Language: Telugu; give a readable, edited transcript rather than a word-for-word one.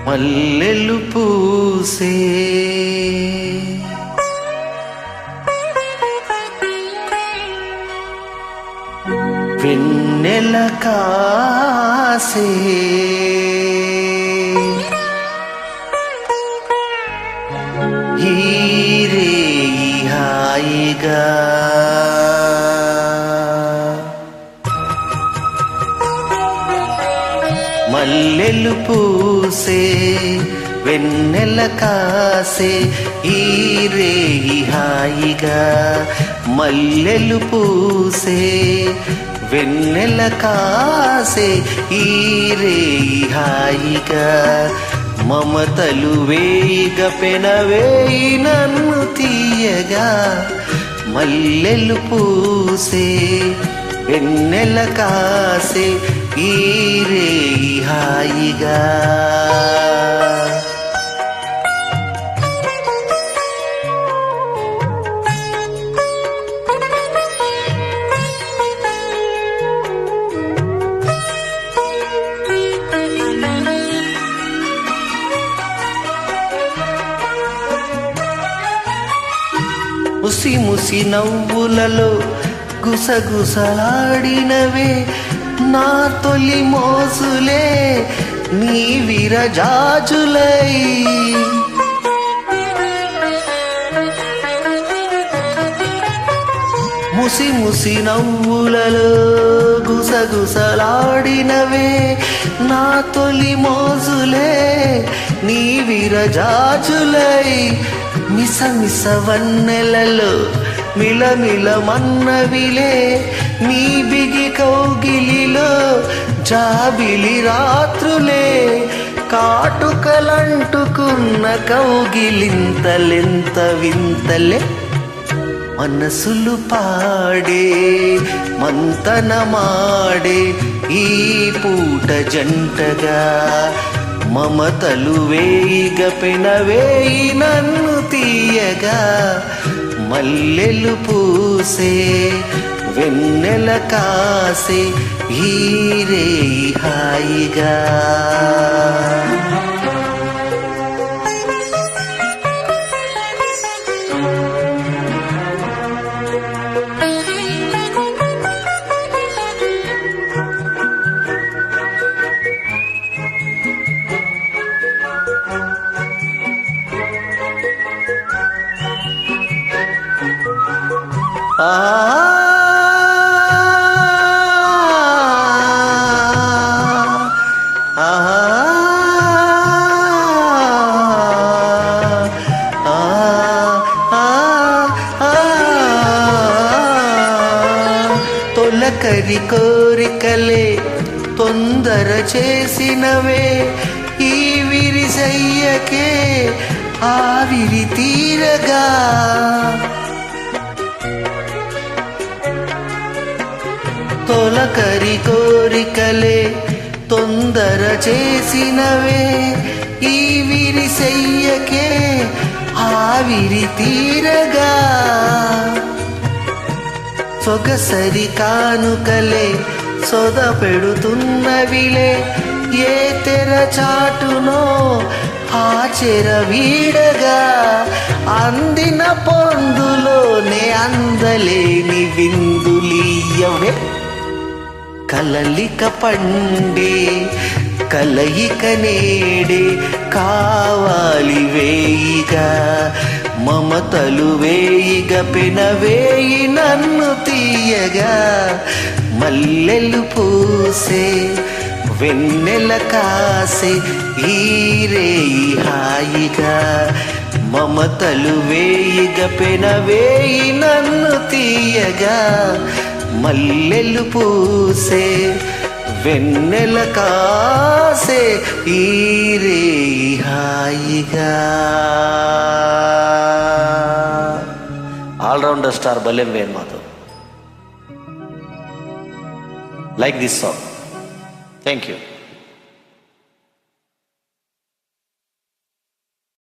మల్లెలు పూసే వెన్నెల కాసే హీరే హాయిగా మల్లెలు పూసే వెన్నెల కాసే హీరే హాయిగా మల్లెలు పూసే వెన్నెల కాసే హీరే హాయిగా మమతలు వేయిగ పెనవేయి నన్ను తీయగా మల్లెలు పూసే వెన్నెల కాసే హీరే హాయిగా ముసి ముసి నవ్వులలో గుసగుసలాడినవే నా తొలి మోసులే నీ విరజాజులై ముసి ముసి నవ్వులలో గుసగుసలాడినవే నా తొలి మోసులే నీ విరజాజులై మిస మిస వన్నెలలో మిలమిల మన్నవిలే నీ బిగి కౌగిలిలో జాబిలి రాత్రులే కాటుకలంటుకున్న కౌగిలింతలెంత వింతలే మనసులు పాడే మంతనమాడే ఈ పూట జంటగా మమతలు వేయిగ పెనవేయి నన్ను తీయగా మల్లెలు పూసే వెన్నెల కాసే హీరే హాయిగా తొలకరి కోరికలే తొందర చేసినవే ఈ విరిసయ్యకే ఆవిరి తీరగా తొలకరి కోరికలే తొందర చేసినవే ఈ విరిసయ్యకే ఆవిరి తీరగా సొగసరి కానుకలే సొద పెడుతున్నవిలే ఏ తెర చాటునో ఆ చెర వీడగా అందిన పొందులోనే అందలేని విందులీయవే కలలిక పండే కలయిక నేడే కావాలి వేయిగా మమతలు వేయిగ పెనవేయి నన్ను తీయగా మల్లెలు పూసే వెన్నెల కాసే హీరే హాయిగా మమతలు వేయిగ పెనవేయి నన్ను తీయగా మల్లెలు పూసే వెన్నెల కాసే హీరే హాయిగా. ఆల్రౌండర్ స్టార్ బలెం Venumadhav. Like this song. Thank you.